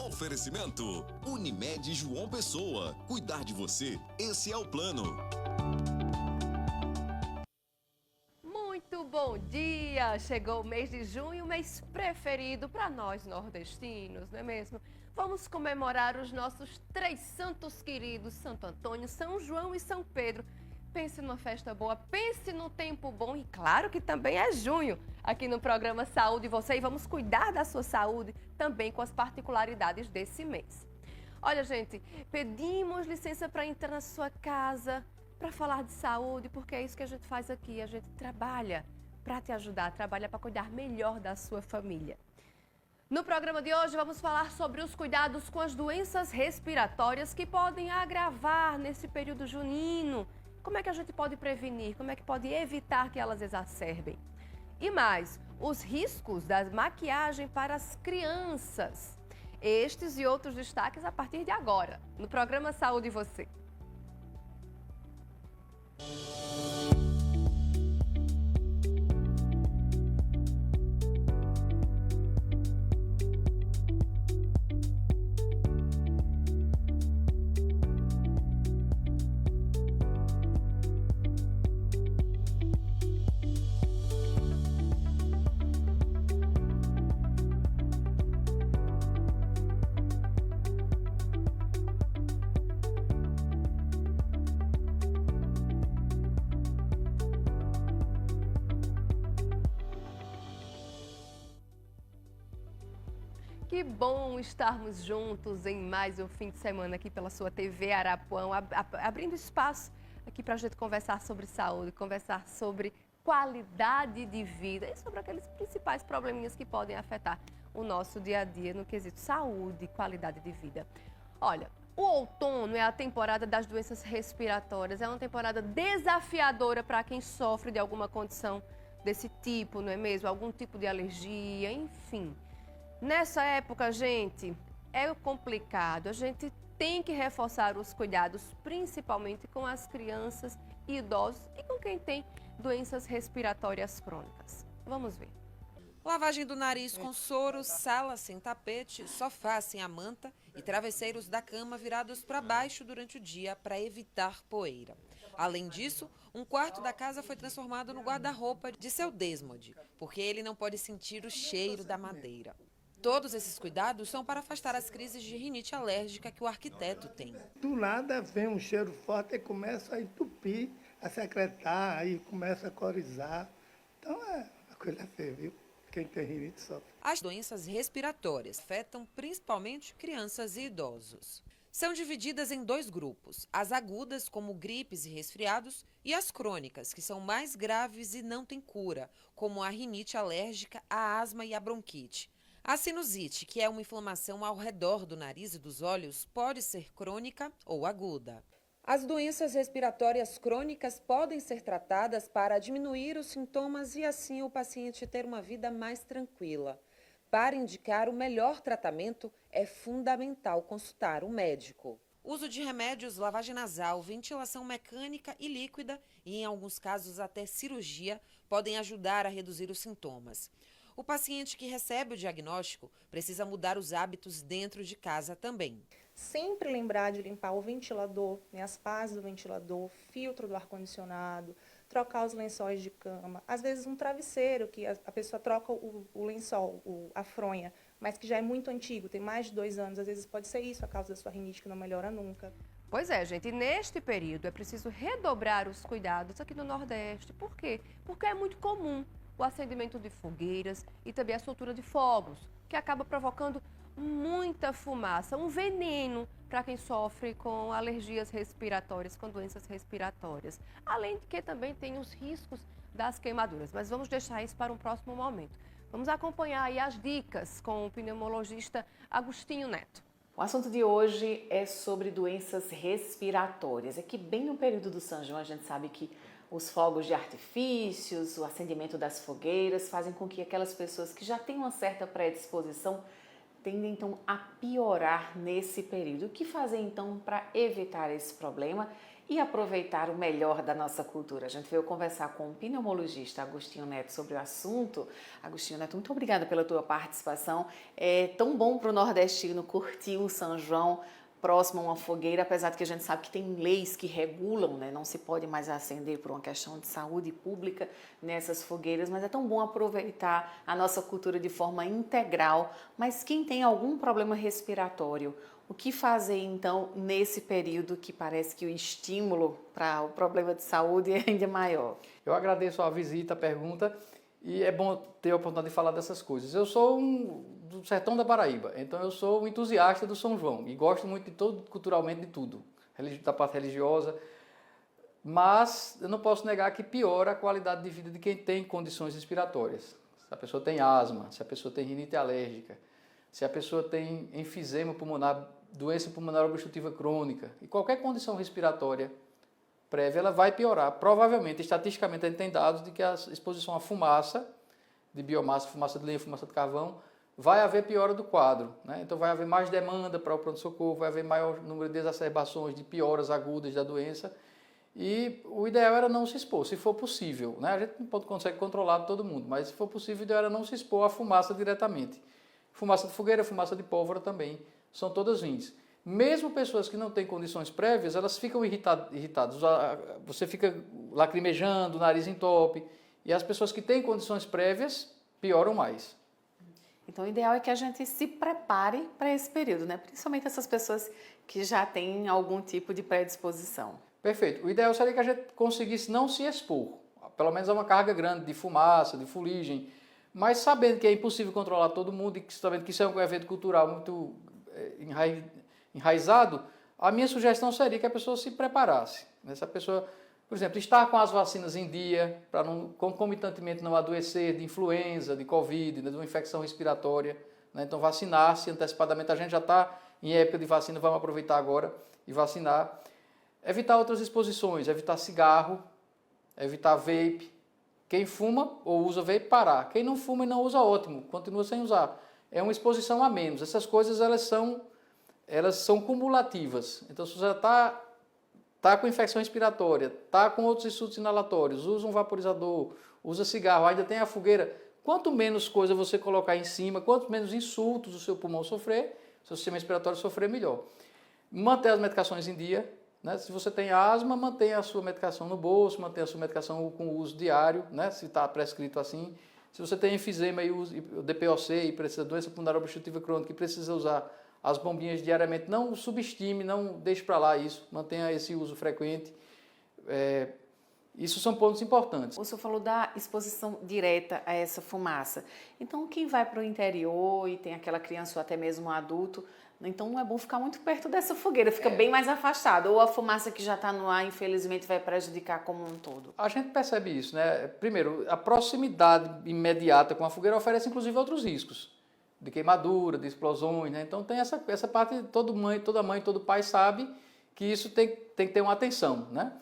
Oferecimento Unimed João Pessoa. Cuidar de você, esse é o plano. Muito bom dia! Chegou o mês de junho, o mês preferido para nós nordestinos, não é mesmo? Vamos comemorar os nossos três santos queridos, Santo Antônio, São João e São Pedro. Pense numa festa boa, pense num tempo bom e claro que também é junho aqui no programa Saúde Você, e vamos cuidar da sua saúde também com as particularidades desse mês. Olha, gente, pedimos licença para entrar na sua casa para falar de saúde, porque é isso que a gente faz aqui, a gente trabalha para te ajudar, trabalha para cuidar melhor da sua família. No programa de hoje vamos falar sobre os cuidados com as doenças respiratórias que podem agravar nesse período junino. Como é que a gente pode prevenir? Como é que pode evitar que elas exacerbem? E mais, os riscos da maquiagem para as crianças. Estes e outros destaques a partir de agora, no programa Saúde Você. Que bom estarmos juntos em mais um fim de semana aqui pela sua TV Arapuã, abrindo espaço aqui para a gente conversar sobre saúde, conversar sobre qualidade de vida e sobre aqueles principais probleminhas que podem afetar o nosso dia a dia no quesito saúde e qualidade de vida. Olha, o outono é a temporada das doenças respiratórias, é uma temporada desafiadora para quem sofre de alguma condição desse tipo, não é mesmo? Algum tipo de alergia, enfim. Nessa época, gente, é complicado. A gente tem que reforçar os cuidados, principalmente com as crianças e idosos e com quem tem doenças respiratórias crônicas. Vamos ver. Lavagem do nariz com soro, sala sem tapete, sofá sem a manta e travesseiros da cama virados para baixo durante o dia para evitar poeira. Além disso, um quarto da casa foi transformado no guarda-roupa de seu Desmond, porque ele não pode sentir o cheiro da madeira. Todos esses cuidados são para afastar as crises de rinite alérgica que o arquiteto tem. Do nada vem um cheiro forte e começa a entupir, a secretar, aí começa a corizar. Então é uma coisa feia, viu? Quem tem rinite sofre. As doenças respiratórias afetam principalmente crianças e idosos. São divididas em dois grupos, as agudas, como gripes e resfriados, e as crônicas, que são mais graves e não têm cura, como a rinite alérgica, a asma e a bronquite. A sinusite, que é uma inflamação ao redor do nariz e dos olhos, pode ser crônica ou aguda. As doenças respiratórias crônicas podem ser tratadas para diminuir os sintomas e assim o paciente ter uma vida mais tranquila. Para indicar o melhor tratamento, é fundamental consultar um médico. Uso de remédios, lavagem nasal, ventilação mecânica e líquida e, em alguns casos, até cirurgia, podem ajudar a reduzir os sintomas. O paciente que recebe o diagnóstico precisa mudar os hábitos dentro de casa também. Sempre lembrar de limpar o ventilador, as pás do ventilador, filtro do ar-condicionado, trocar os lençóis de cama. Às vezes um travesseiro, que a pessoa troca o lençol, a fronha, mas que já é muito antigo, tem mais de 2 anos. Às vezes pode ser isso a causa da sua rinite, que não melhora nunca. Pois é, gente, e neste período é preciso redobrar os cuidados aqui no Nordeste. Por quê? Porque é muito comum o acendimento de fogueiras e também a soltura de fogos, que acaba provocando muita fumaça, um veneno para quem sofre com alergias respiratórias, com doenças respiratórias. Além de que também tem os riscos das queimaduras, mas vamos deixar isso para um próximo momento. Vamos acompanhar aí as dicas com o pneumologista Agostinho Neto. O assunto de hoje é sobre doenças respiratórias. É que bem no período do São João a gente sabe que os fogos de artifícios, o acendimento das fogueiras fazem com que aquelas pessoas que já têm uma certa predisposição tendem então a piorar nesse período. O que fazer então para evitar esse problema e aproveitar o melhor da nossa cultura. A gente veio conversar com o pneumologista Agostinho Neto sobre o assunto. Agostinho Neto, muito obrigada pela tua participação. É tão bom para o nordestino curtir o São João próximo a uma fogueira, apesar de que a gente sabe que tem leis que regulam, né? Não se pode mais acender por uma questão de saúde pública nessas fogueiras, mas é tão bom aproveitar a nossa cultura de forma integral. Mas quem tem algum problema respiratório, o que fazer então nesse período que parece que o estímulo para o problema de saúde é ainda maior? Eu agradeço a visita, a pergunta, e é bom ter a oportunidade de falar dessas coisas. Eu sou do sertão da Paraíba, então eu sou um entusiasta do São João e gosto muito de todo, culturalmente de tudo, da parte religiosa, mas eu não posso negar que piora a qualidade de vida de quem tem condições respiratórias. Se a pessoa tem asma, se a pessoa tem rinite alérgica, se a pessoa tem enfisema pulmonar, doença pulmonar obstrutiva crônica e qualquer condição respiratória prévia, ela vai piorar. Provavelmente, estatisticamente, a gente tem dados de que a exposição à fumaça, de biomassa, fumaça de lenha, fumaça de carvão, vai haver piora do quadro, né? Então vai haver mais demanda para o pronto-socorro, vai haver maior número de exacerbações, de pioras agudas da doença, e o ideal era não se expor, se for possível, né? A gente não consegue controlar todo mundo, mas se for possível, o ideal era não se expor à fumaça diretamente. Fumaça de fogueira, fumaça de pólvora também, são todas ruins. Mesmo pessoas que não têm condições prévias, elas ficam irritadas. Você fica lacrimejando, o nariz entope, e as pessoas que têm condições prévias pioram mais. Então, o ideal é que a gente se prepare para esse período, né? Principalmente essas pessoas que já têm algum tipo de predisposição. Perfeito. O ideal seria que a gente conseguisse não se expor, pelo menos a uma carga grande de fumaça, de fuligem, mas sabendo que é impossível controlar todo mundo e sabendo que isso é um evento cultural muito enraizado, a minha sugestão seria que a pessoa se preparasse. Essa pessoa, por exemplo, estar com as vacinas em dia, para concomitantemente não adoecer de influenza, de Covid, de uma infecção respiratória, né? Então, vacinar-se antecipadamente. A gente já está em época de vacina, vamos aproveitar agora e vacinar. Evitar outras exposições, evitar cigarro, evitar vape. Quem fuma ou usa vape, parar. Quem não fuma e não usa, ótimo, continua sem usar. É uma exposição a menos. Essas coisas, elas são cumulativas. Então, se você já está com infecção respiratória, está com outros insutos inalatórios, usa um vaporizador, usa cigarro, ainda tem a fogueira, quanto menos coisa você colocar em cima, quanto menos insultos o seu pulmão sofrer, seu sistema respiratório sofrer, melhor. Manter as medicações em dia, né? Se você tem asma, mantenha a sua medicação no bolso, mantenha a sua medicação com uso diário, né? Se está prescrito assim. Se você tem enfisema e o DPOC e precisa de doença pulmonar obstrutiva crônica e precisa usar as bombinhas diariamente, não subestime, não deixe para lá isso, mantenha esse uso frequente. Isso são pontos importantes. O senhor falou da exposição direta a essa fumaça. Então, quem vai para o interior e tem aquela criança ou até mesmo um adulto, então não é bom ficar muito perto dessa fogueira, fica bem mais afastado. Ou a fumaça que já está no ar, infelizmente, vai prejudicar como um todo. A gente percebe isso, né? Primeiro, a proximidade imediata com a fogueira oferece, inclusive, outros riscos. De queimadura, de explosões, né? Então tem essa parte, toda mãe, todo pai sabe que isso tem que ter uma atenção, né?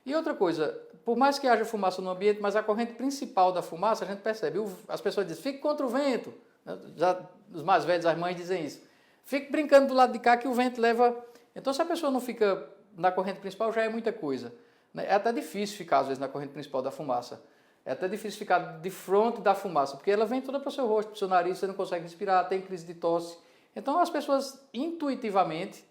E outra coisa, por mais que haja fumaça no ambiente, mas a corrente principal da fumaça, a gente percebe, as pessoas dizem, fique contra o vento, né? Já os mais velhos, as mães dizem isso, fique brincando do lado de cá que o vento leva, então se a pessoa não fica na corrente principal já é muita coisa, né? É até difícil ficar às vezes na corrente principal da fumaça. É até difícil ficar de frente da fumaça, porque ela vem toda para o seu rosto, para o seu nariz, você não consegue respirar, tem crise de tosse. Então as pessoas intuitivamente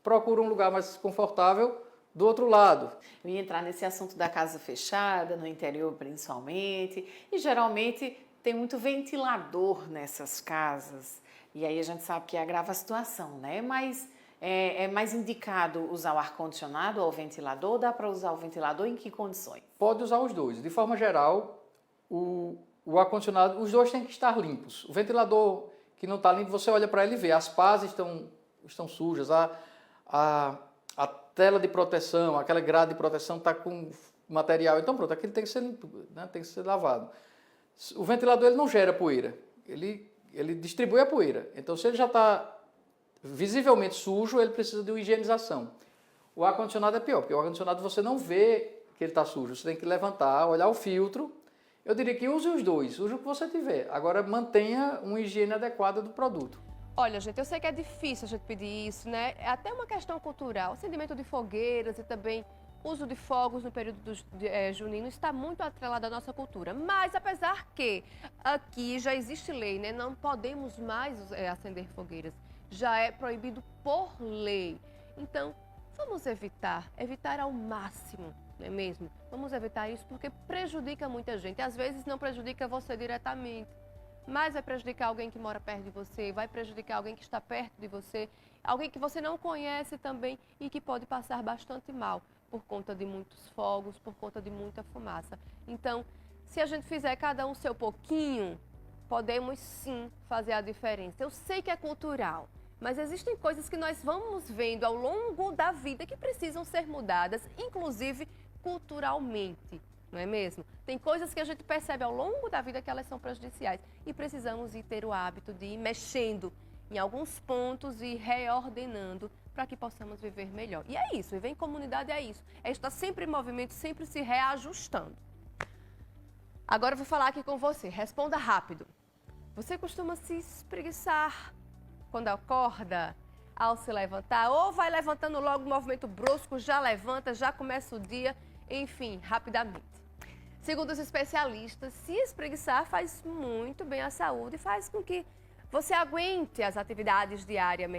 procuram um lugar mais confortável do outro lado. Eu ia entrar nesse assunto da casa fechada, no interior principalmente, e geralmente tem muito ventilador nessas casas. E aí a gente sabe que agrava a situação, né? Mas é mais indicado usar o ar-condicionado ou o ventilador? Dá para usar o ventilador em que condições? Pode usar os dois. De forma geral, o ar-condicionado, os dois têm que estar limpos. O ventilador que não está limpo, você olha para ele e vê, as pás estão sujas, a tela de proteção, aquela grade de proteção está com material. Então pronto, aquele tem que ser limpo, né? Tem que ser lavado. O ventilador ele não gera poeira, ele distribui a poeira. Então se ele já está visivelmente sujo, ele precisa de uma higienização. O ar-condicionado é pior, porque o ar-condicionado você não vê que ele está sujo, você tem que levantar, olhar o filtro. Eu diria que use os dois, use o que você tiver. Agora mantenha uma higiene adequada do produto. Olha, gente, eu sei que é difícil a gente pedir isso, né? É até uma questão cultural, acendimento de fogueiras e também o uso de fogos no período junino está muito atrelado à nossa cultura. Mas, apesar que aqui já existe lei, né? Não podemos mais acender fogueiras. Já é proibido por lei. Então, vamos evitar ao máximo, não é mesmo? Vamos evitar isso porque prejudica muita gente. Às vezes não prejudica você diretamente, mas vai prejudicar alguém que mora perto de você, vai prejudicar alguém que está perto de você, alguém que você não conhece também e que pode passar bastante mal por conta de muitos fogos, por conta de muita fumaça. Então, se a gente fizer cada um seu pouquinho, podemos sim fazer a diferença. Eu sei que é cultural, mas existem coisas que nós vamos vendo ao longo da vida que precisam ser mudadas, inclusive culturalmente, não é mesmo? Tem coisas que a gente percebe ao longo da vida que elas são prejudiciais e precisamos ter o hábito de ir mexendo em alguns pontos e reordenando para que possamos viver melhor. E é isso, viver em comunidade é isso. É estar sempre em movimento, sempre se reajustando. Agora eu vou falar aqui com você, responda rápido. Você costuma se espreguiçar quando acorda, ao se levantar, ou vai levantando logo um movimento brusco, já levanta, já começa o dia, enfim, rapidamente. Segundo os especialistas, se espreguiçar faz muito bem à saúde e faz com que você aguente as atividades diárias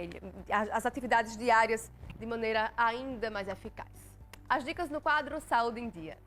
de maneira ainda mais eficaz. As dicas no quadro Saúde em Dia.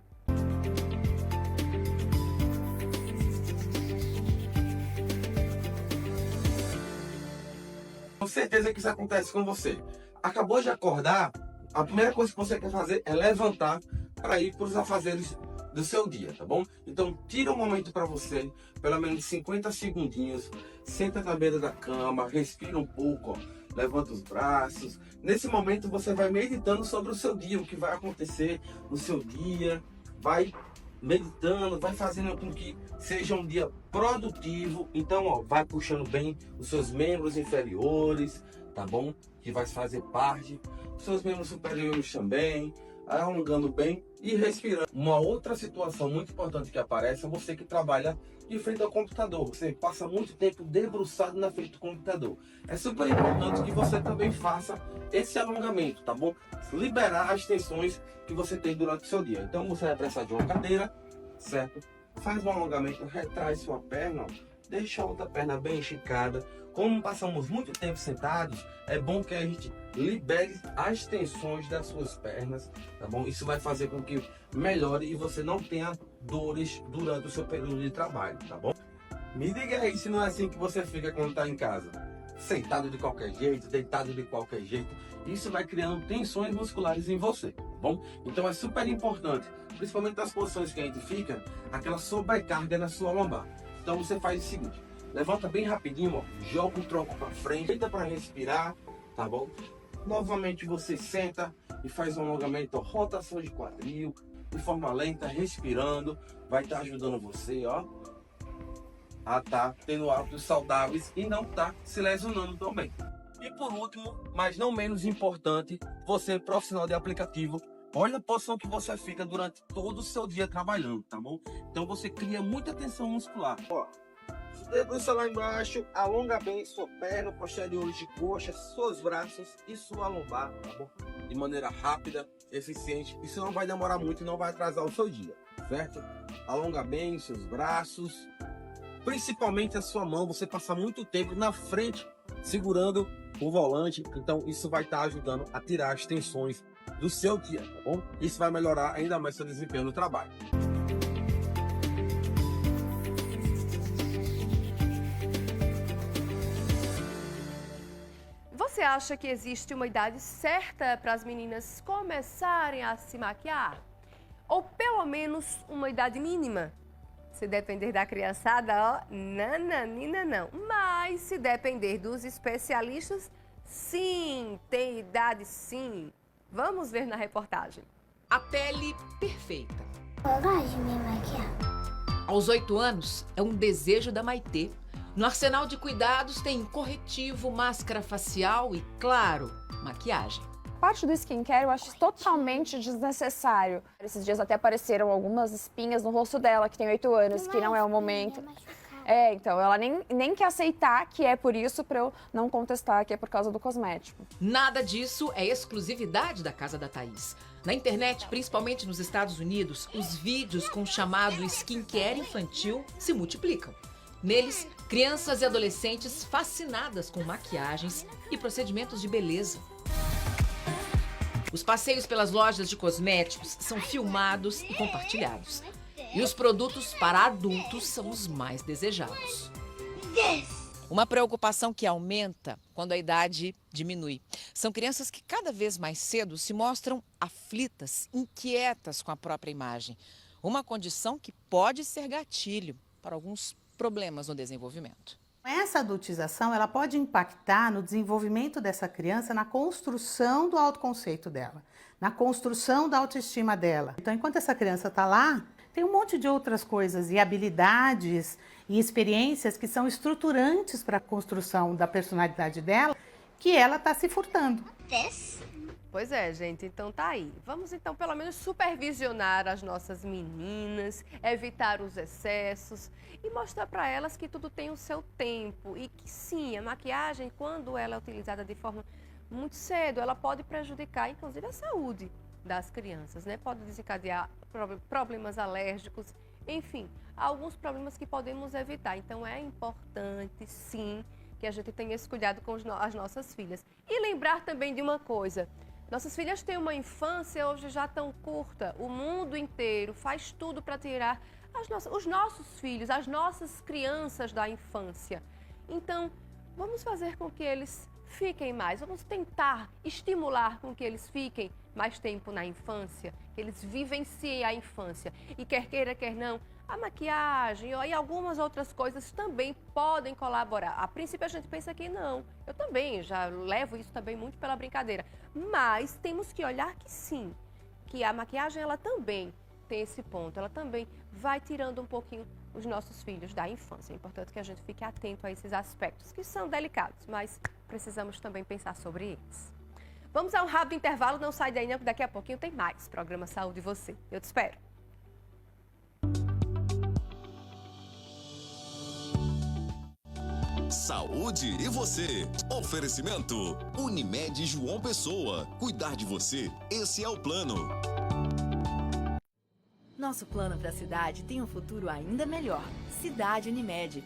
Com certeza que isso acontece com você. Acabou de acordar, a primeira coisa que você quer fazer é levantar para ir para os afazeres do seu dia, tá bom? Então tira um momento para você, pelo menos 50 segundinhos, senta na beira da cama, respira um pouco, ó, levanta os braços. Nesse momento você vai meditando sobre o seu dia, o que vai acontecer no seu dia, vai meditando, vai fazendo com que seja um dia produtivo. Então, ó, vai puxando bem os seus membros inferiores, tá bom? Que vai fazer parte, os seus membros superiores também, alongando bem e respirando. Uma outra situação muito importante que aparece é você que trabalha de frente ao computador. Você passa muito tempo debruçado na frente do computador. É super importante que você também faça esse alongamento, tá bom? Liberar as tensões que você tem durante o seu dia. Então você vai precisar de uma cadeira, certo? Faz um alongamento, retrai sua perna, ó. Deixa a outra perna bem esticada. Como passamos muito tempo sentados, é bom que a gente libere as tensões das suas pernas, tá bom? Isso vai fazer com que melhore e você não tenha dores durante o seu período de trabalho, tá bom? Me diga aí se não é assim que você fica quando está em casa. Sentado de qualquer jeito, deitado de qualquer jeito. Isso vai criando tensões musculares em você, tá bom? Então é super importante, principalmente nas posições que a gente fica, aquela sobrecarga na sua lombar. Então você faz o seguinte, levanta bem rapidinho, ó, joga o tronco para frente, deita para respirar, tá bom? Novamente você senta e faz um alongamento, ó, rotação de quadril, de forma lenta, respirando, vai estar ajudando você, ó, a estar tendo hábitos saudáveis e não estar se lesionando também. E por último, mas não menos importante, você profissional de aplicativo, olha a posição que você fica durante todo o seu dia trabalhando, tá bom? Então você cria muita tensão muscular. Ó, debruça lá embaixo, alonga bem sua perna, posteriores de coxa, seus braços e sua lombar, tá bom? De maneira rápida, eficiente. Isso não vai demorar muito e não vai atrasar o seu dia, certo? Alonga bem seus braços, principalmente a sua mão. Você passa muito tempo na frente segurando o volante, então isso vai estar ajudando a tirar as tensões do seu dia, tá bom? Isso vai melhorar ainda mais seu desempenho no trabalho. Você acha que existe uma idade certa para as meninas começarem a se maquiar? Ou pelo menos uma idade mínima? Se depender da criançada, ó, nananina não. Mas se depender dos especialistas, sim, tem idade sim. Vamos ver na reportagem. A pele perfeita. Eu gosto de me maquiar. Aos 8 anos, é um desejo da Maitê. No arsenal de cuidados tem corretivo, máscara facial e, claro, maquiagem. Parte do skincare eu acho totalmente desnecessário. Esses dias até apareceram algumas espinhas no rosto dela, que tem 8 anos, que não é o momento. Então, ela nem quer aceitar que é por isso para eu não contestar que é por causa do cosmético. Nada disso é exclusividade da casa da Thaís. Na internet, principalmente nos Estados Unidos, os vídeos com o chamado skincare infantil se multiplicam. Neles, crianças e adolescentes fascinadas com maquiagens e procedimentos de beleza. Os passeios pelas lojas de cosméticos são filmados e compartilhados. E os produtos para adultos são os mais desejados. Uma preocupação que aumenta quando a idade diminui. São crianças que cada vez mais cedo se mostram aflitas, inquietas com a própria imagem. Uma condição que pode ser gatilho para alguns problemas no desenvolvimento. Essa adultização ela pode impactar no desenvolvimento dessa criança, na construção do autoconceito dela, na construção da autoestima dela. Então, enquanto essa criança está lá, tem um monte de outras coisas e habilidades e experiências que são estruturantes para a construção da personalidade dela, que ela está se furtando. Pois é, gente, então tá aí. Vamos então pelo menos supervisionar as nossas meninas, evitar os excessos e mostrar para elas que tudo tem o seu tempo e que sim, a maquiagem, quando ela é utilizada de forma muito cedo, ela pode prejudicar inclusive a saúde das crianças, né? Pode desencadear problemas alérgicos, enfim, alguns problemas que podemos evitar. Então é importante sim que a gente tenha esse cuidado com as nossas filhas. E lembrar também de uma coisa: nossas filhas têm uma infância hoje já tão curta. O mundo inteiro faz tudo para tirar os nossos filhos, as nossas crianças da infância. Então, vamos fazer com que eles fiquem mais. Vamos tentar estimular com que eles fiquem mais tempo na infância, que eles vivenciem a infância. E quer queira, quer não, a maquiagem e algumas outras coisas também podem colaborar. A princípio a gente pensa que não. Eu também já levo isso também muito pela brincadeira. Mas temos que olhar que sim, que a maquiagem ela também tem esse ponto. Ela também vai tirando um pouquinho os nossos filhos da infância. É importante que a gente fique atento a esses aspectos que são delicados, mas precisamos também pensar sobre eles. Vamos a um rápido intervalo, não sai daí não, que daqui a pouquinho tem mais Programa Saúde e Você. Eu te espero. Saúde e você. Oferecimento Unimed João Pessoa. Cuidar de você, esse é o plano. Nosso plano para a cidade tem um futuro ainda melhor. Cidade Unimed.